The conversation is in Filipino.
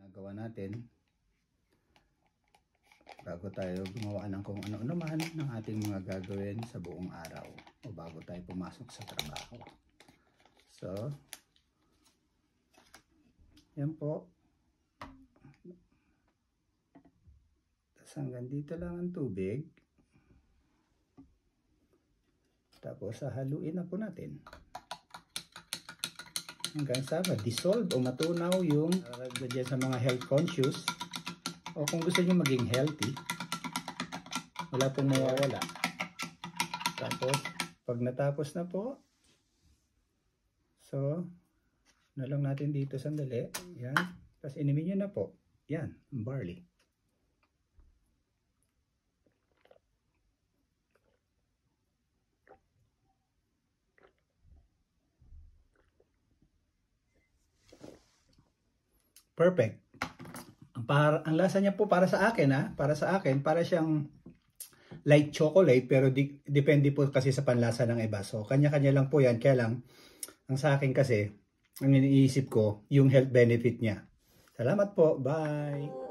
ginagawa natin bago tayo gumawa ng kung ano naman ng ating mga gagawin sa buong araw o bago tayo pumasok sa trabaho. So, yan po. Tapos hanggang dito lang ang tubig. Tapos hahaluin na po natin hanggang sa ma-dissolve o matunaw yung dyan sa mga health conscious o kung gusto nyo maging healthy, wala pong mawawala. Tapos pag natapos na po, so na lang natin dito sandali, yan, tapos inumin nyo na po, yan, barley. Perfect. Ang lasa niya po para sa akin, para siyang light chocolate, pero depende po kasi sa panlasa ng iba. So kanya-kanya lang po yan. Kaya lang ang sa akin kasi ang iniisip ko yung health benefit niya. Salamat po. Bye.